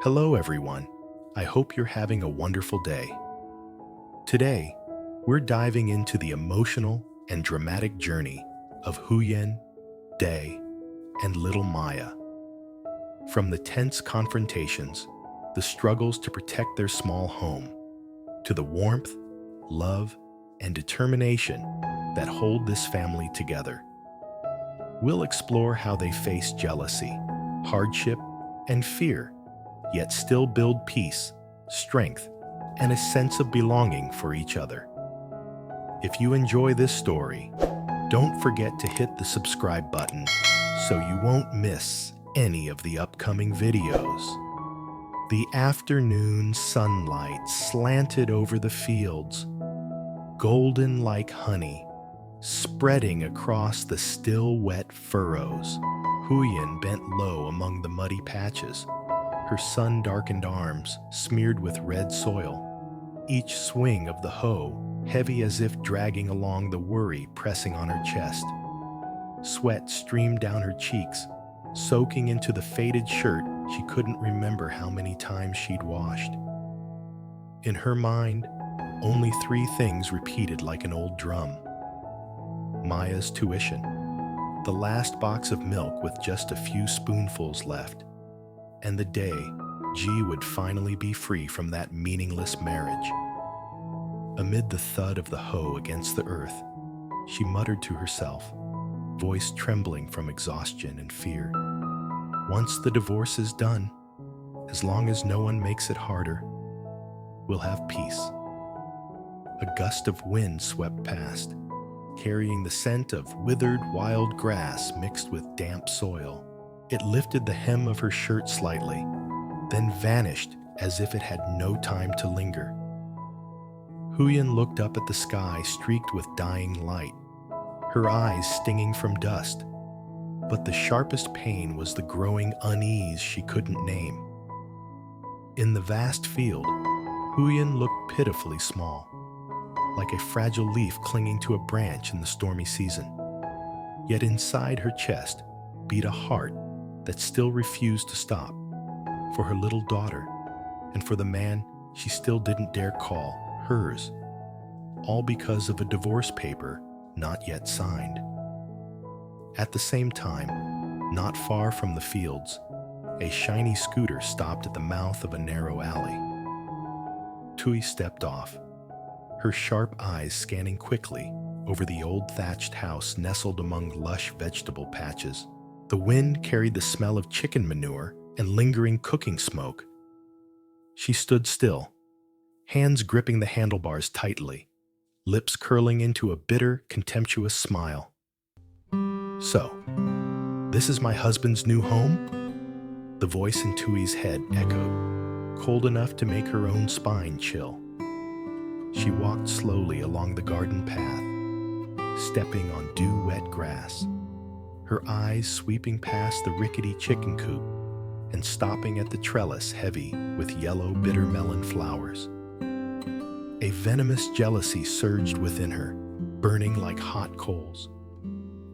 Hello everyone, I hope you're having a wonderful day. Today, we're diving into the emotional and dramatic journey of Huyen, Day, and little Maya. From the tense confrontations, the struggles to protect their small home, to the warmth, love, and determination that hold this family together. We'll explore how they face jealousy, hardship, and fear, yet still build peace, strength, and a sense of belonging for each other. If you enjoy this story, don't forget to hit the subscribe button so you won't miss any of the upcoming videos. The afternoon sunlight slanted over the fields, golden like honey, spreading across the still wet furrows. Huyen bent low among the muddy patches, her sun-darkened arms smeared with red soil, each swing of the hoe heavy as if dragging along the worry pressing on her chest. Sweat streamed down her cheeks, soaking into the faded shirt she couldn't remember how many times she'd washed. In her mind, only three things repeated like an old drum. Maya's tuition, the last box of milk with just a few spoonfuls left, and the day G would finally be free from that meaningless marriage. Amid the thud of the hoe against the earth, she muttered to herself, voice trembling from exhaustion and fear. Once the divorce is done, as long as no one makes it harder, we'll have peace. A gust of wind swept past, carrying the scent of withered wild grass mixed with damp soil. It lifted the hem of her shirt slightly, then vanished as if it had no time to linger. Huyen looked up at the sky streaked with dying light, her eyes stinging from dust. But the sharpest pain was the growing unease she couldn't name. In the vast field, Huyen looked pitifully small, like a fragile leaf clinging to a branch in the stormy season. Yet inside her chest beat a heart that still refused to stop, for her little daughter and for the man she still didn't dare call hers, all because of a divorce paper not yet signed. At the same time, not far from the fields, a shiny scooter stopped at the mouth of a narrow alley. Tieu stepped off, her sharp eyes scanning quickly over the old thatched house nestled among lush vegetable patches. The wind carried the smell of chicken manure and lingering cooking smoke. She stood still, hands gripping the handlebars tightly, lips curling into a bitter, contemptuous smile. So, this is my husband's new home? The voice in Tieu's head echoed, cold enough to make her own spine chill. She walked slowly along the garden path, stepping on dew-wet grass, her eyes sweeping past the rickety chicken coop and stopping at the trellis heavy with yellow bitter melon flowers. A venomous jealousy surged within her, burning like hot coals.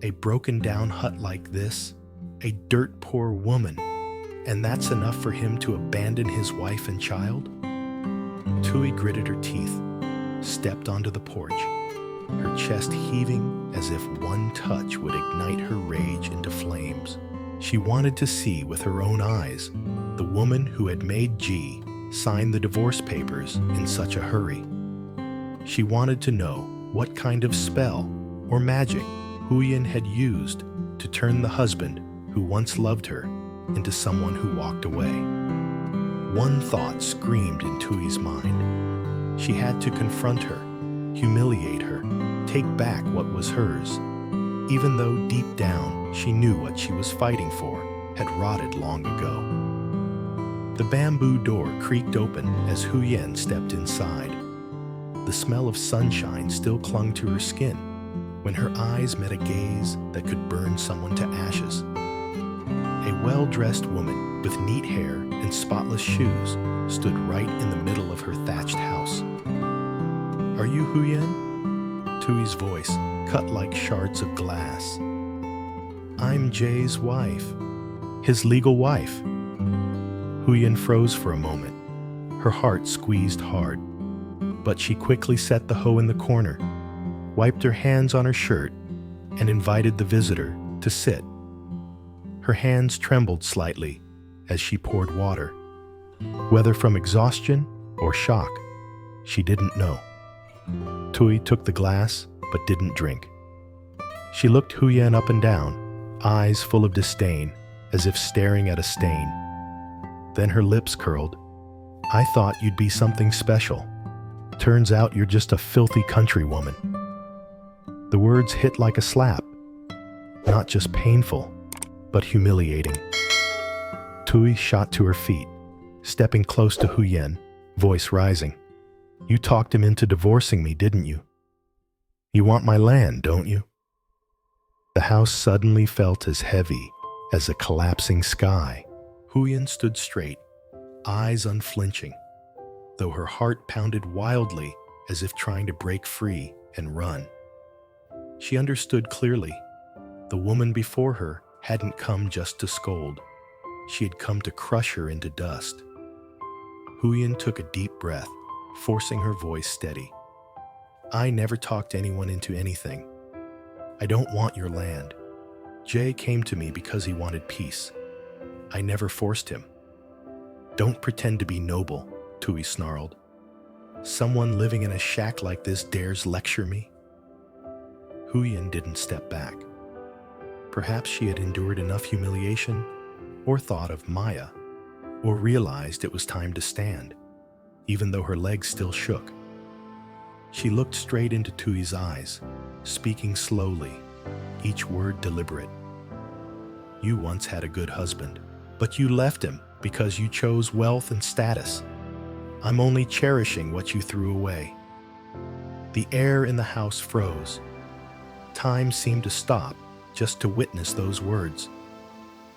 A broken-down hut like this, a dirt-poor woman, and that's enough for him to abandon his wife and child? Tieu gritted her teeth, stepped onto the porch, her chest heaving as if one touch would ignite her rage into flames. She wanted to see with her own eyes the woman who had made G sign the divorce papers in such a hurry. She wanted to know what kind of spell or magic Huyen had used to turn the husband who once loved her into someone who walked away. One thought screamed in Tieu's mind. She had to confront her, humiliate her, take back what was hers, even though deep down she knew what she was fighting for had rotted long ago. The bamboo door creaked open as Huyen stepped inside. The smell of sunshine still clung to her skin when her eyes met a gaze that could burn someone to ashes. A well-dressed woman with neat hair and spotless shoes stood right in the middle of her thatched house. "Are you Huyen?" Tieu's voice cut like shards of glass. "I'm Jay's wife, his legal wife." Huyen froze for a moment, her heart squeezed hard. But she quickly set the hoe in the corner, wiped her hands on her shirt, and invited the visitor to sit. Her hands trembled slightly as she poured water. Whether from exhaustion or shock, she didn't know. Tieu took the glass but didn't drink. She looked Huyen up and down, eyes full of disdain, as if staring at a stain. Then her lips curled. "I thought you'd be something special. Turns out you're just a filthy countrywoman." The words hit like a slap, not just painful, but humiliating. Tieu shot to her feet, stepping close to Huyen, voice rising. "You talked him into divorcing me, didn't you? You want my land, don't you?" The house suddenly felt as heavy as a collapsing sky. Huyen stood straight, eyes unflinching, though her heart pounded wildly as if trying to break free and run. She understood clearly. The woman before her hadn't come just to scold. She had come to crush her into dust. Huyen took a deep breath, forcing her voice steady. "I never talked anyone into anything. I don't want your land. Jay came to me because he wanted peace. I never forced him." "Don't pretend to be noble," Tieu snarled. "Someone living in a shack like this dares lecture me?" Huyen didn't step back. Perhaps she had endured enough humiliation, or thought of Maya, or realized it was time to stand, even though her legs still shook. She looked straight into Tieu's eyes, speaking slowly, each word deliberate. "You once had a good husband, but you left him because you chose wealth and status. I'm only cherishing what you threw away." The air in the house froze. Time seemed to stop just to witness those words.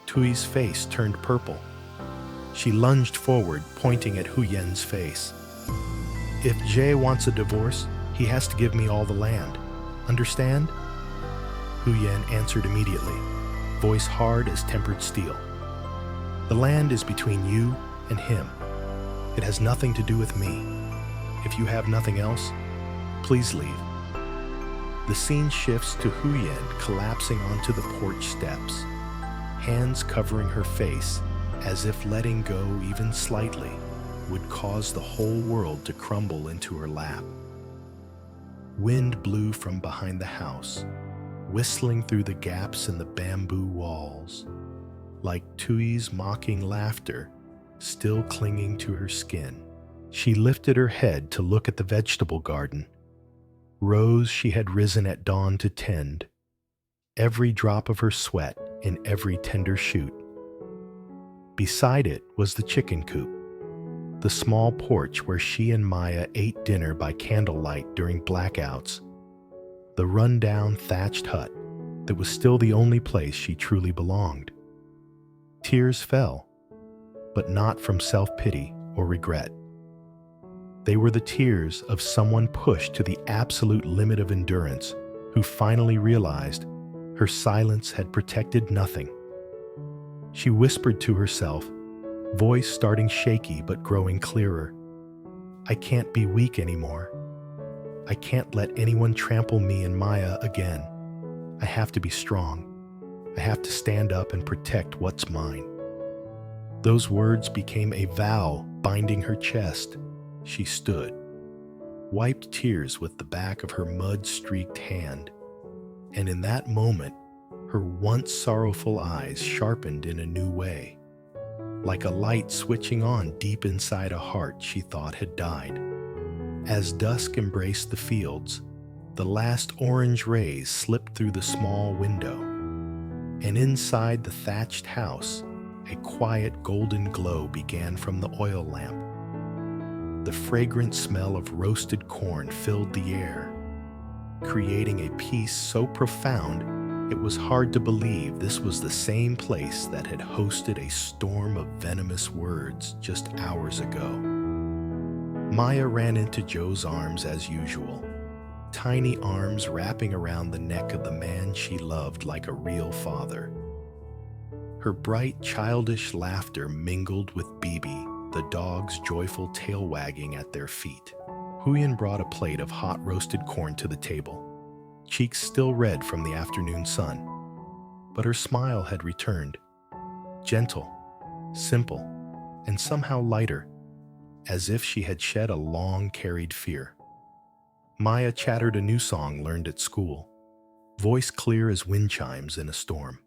Tieu's face turned purple. She lunged forward, pointing at Huyen's face. "If Jay wants a divorce, he has to give me all the land. Understand?" Huyen answered immediately, voice hard as tempered steel. "The land is between you and him. It has nothing to do with me. If you have nothing else, please leave." The scene shifts to Huyen collapsing onto the porch steps, hands covering her face as if letting go even slightly would cause the whole world to crumble into her lap. Wind blew from behind the house, whistling through the gaps in the bamboo walls, like Tieu's mocking laughter still clinging to her skin. She lifted her head to look at the vegetable garden, rows she had risen at dawn to tend, every drop of her sweat in every tender shoot. Beside it was the chicken coop, the small porch where she and Maya ate dinner by candlelight during blackouts, the run-down thatched hut that was still the only place she truly belonged. Tears fell, but not from self-pity or regret. They were the tears of someone pushed to the absolute limit of endurance, who finally realized her silence had protected nothing. She whispered to herself, voice starting shaky but growing clearer, "I can't be weak anymore. I can't let anyone trample me and Maya again. I have to be strong. I have to stand up and protect what's mine." Those words became a vow binding her chest. She stood, wiped tears with the back of her mud-streaked hand, and in that moment, her once sorrowful eyes sharpened in a new way, like a light switching on deep inside a heart she thought had died. As dusk embraced the fields, the last orange rays slipped through the small window, and inside the thatched house, a quiet golden glow began from the oil lamp. The fragrant smell of roasted corn filled the air, creating a peace so profound it was hard to believe this was the same place that had hosted a storm of venomous words just hours ago. Maya ran into Joe's arms as usual, tiny arms wrapping around the neck of the man she loved like a real father. Her bright, childish laughter mingled with Bibi, the dog's joyful tail wagging at their feet. Huyen brought a plate of hot roasted corn to the table, cheeks still red from the afternoon sun. But her smile had returned, gentle, simple, and somehow lighter, as if she had shed a long-carried fear. Maya chattered a new song learned at school, voice clear as wind chimes in a storm.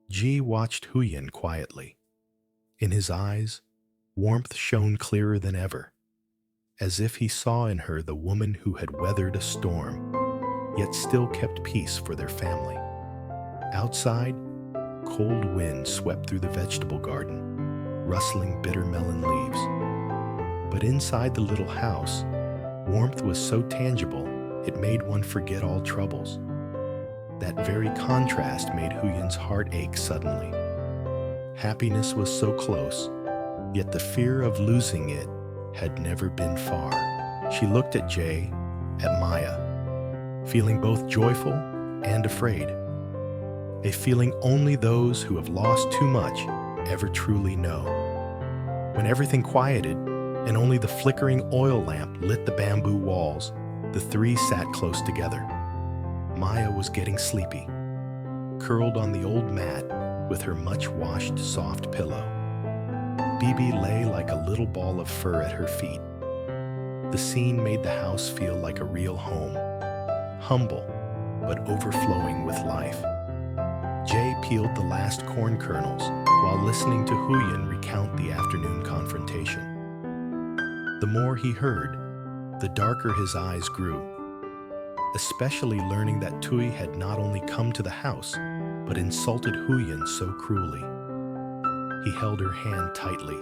Ji watched Huyen quietly. In his eyes, warmth shone clearer than ever, as if he saw in her the woman who had weathered a storm, yet still kept peace for their family. Outside, cold wind swept through the vegetable garden, rustling bitter melon leaves. But inside the little house, warmth was so tangible, it made one forget all troubles. That very contrast made Huyen's heart ache suddenly. Happiness was so close, yet the fear of losing it had never been far. She looked at Jay, at Maya, feeling both joyful and afraid. A feeling only those who have lost too much ever truly know. When everything quieted and only the flickering oil lamp lit the bamboo walls, the three sat close together. Maya was getting sleepy, curled on the old mat with her much-washed soft pillow. Bibi lay like a little ball of fur at her feet. The scene made the house feel like a real home, humble but overflowing with life. Jay peeled the last corn kernels while listening to Huyen recount the afternoon confrontation. The more he heard, the darker his eyes grew, especially learning that Tieu had not only come to the house, but insulted Huyen so cruelly. He held her hand tightly,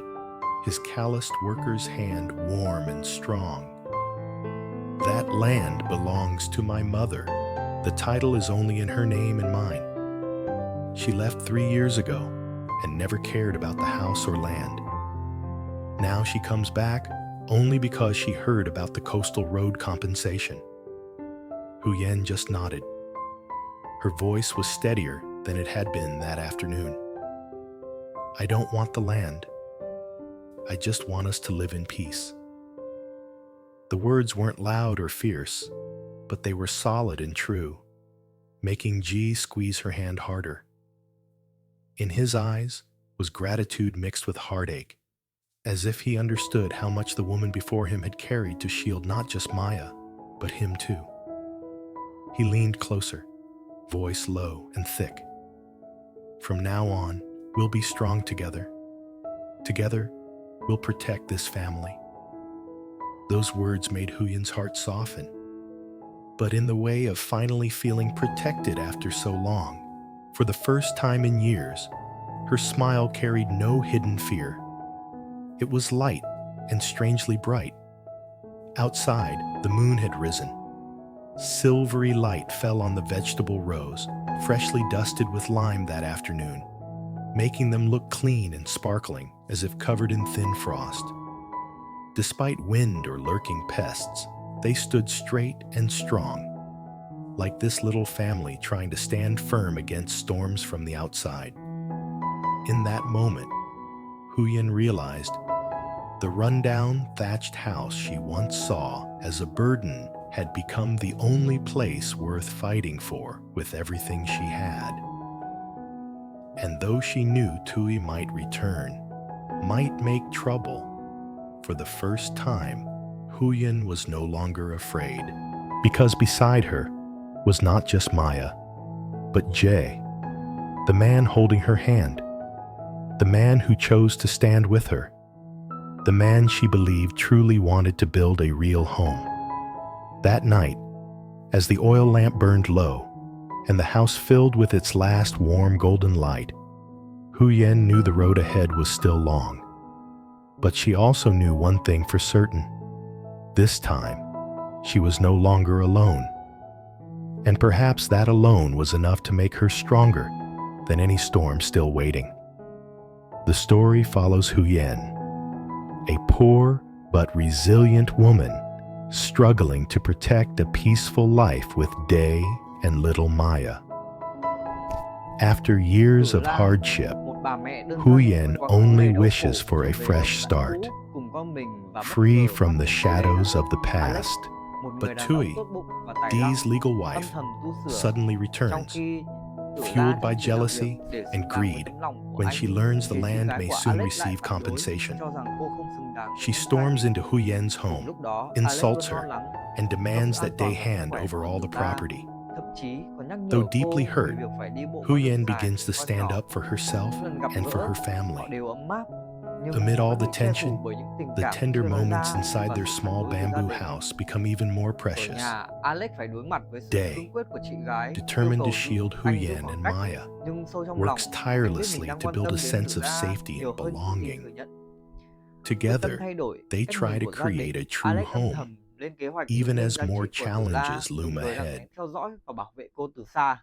his calloused worker's hand warm and strong. That land belongs to my mother. The title is only in her name and mine. She left 3 years ago and never cared about the house or land. Now she comes back only because she heard about the coastal road compensation. Huyen just nodded. Her voice was steadier than it had been that afternoon. I don't want the land. I just want us to live in peace. The words weren't loud or fierce, but they were solid and true, making Ji squeeze her hand harder. In his eyes was gratitude mixed with heartache, as if he understood how much the woman before him had carried to shield not just Maya, but him too. He leaned closer, voice low and thick. From now on, we'll be strong together. Together, we'll protect this family. Those words made Huyen's heart soften, but in the way of finally feeling protected after so long. For the first time in years, her smile carried no hidden fear. It was light and strangely bright. Outside, the moon had risen. Silvery light fell on the vegetable rows, freshly dusted with lime that afternoon, making them look clean and sparkling as if covered in thin frost. Despite wind or lurking pests, they stood straight and strong, like this little family trying to stand firm against storms from the outside. In that moment, Huyen realized the rundown, thatched house she once saw as a burden had become the only place worth fighting for with everything she had. And though she knew Tieu might return, might make trouble, for the first time, Huyen was no longer afraid, because beside her was not just Maya, but Jay, the man holding her hand, the man who chose to stand with her, the man she believed truly wanted to build a real home. That night, as the oil lamp burned low and the house filled with its last warm golden light, Huyen knew the road ahead was still long. But she also knew one thing for certain. This time, she was no longer alone. And perhaps that alone was enough to make her stronger than any storm still waiting. The story follows Huyen, a poor but resilient woman struggling to protect a peaceful life with Day and little Maya. After years of hardship, Bà mẹ đơn thân Huyen hoặc những only ngày đau khổ wishes for a trở về fresh ở bạn start, cũ cùng con mình và bất free ngờ from phát the hiện ra shadows of the Alex, past. một But người đàn ông Tieu, tốt bụng và tài lăng, Dee's legal âm wife, thầm tu sửa, suddenly trong returns, khi Tử La fueled by chăm chỉ làm việc jealousy để and xứng đáng với greed tấm lòng của when anh, she learns the thì chị land gái may của soon Alex lại receive phản đối, compensation. cho rằng cô không xứng đáng She với anh trai. storms into Huyen's Cùng home, lúc đó, Alex insults luôn her, lo lắng and cho sự demands an that toàn Day và sức hand khỏe over của all Tử the La, property. thậm chí còn nhắc Though nhở cô deeply về hurt, việc phải đi bộ con đường Huyen dài begins to con stand nhỏ. up for herself Những lần gặp and for gỡ, her họ family. đều ấm áp, nhưng Amid all vẫn the bị che phủ tension, bởi những tình the cảm tender chưa nói moments ra inside và their sự phản small đối từ gia bamboo đình. house become even more Ở precious. nhà, Alex phải đối mặt với sự Day, cương quyết của chị gái, yêu determined cầu to shield anh giữ Huyen khoảng and cách, Maya, nhưng sâu trong lòng, works anh biết mình tirelessly đang to quan build tâm a đến sense Tử of La safety nhiều and hơn những gì belonging. thừa nhận. Quyết tâm Together, thay đổi they cách try nhìn to của gia create đình, a true Alex âm home, thầm lên kế hoạch even chứng minh as giá more trị của Tử La, challenges loom đồng thời lặng ahead. lẽ theo dõi và bảo vệ cô từ xa.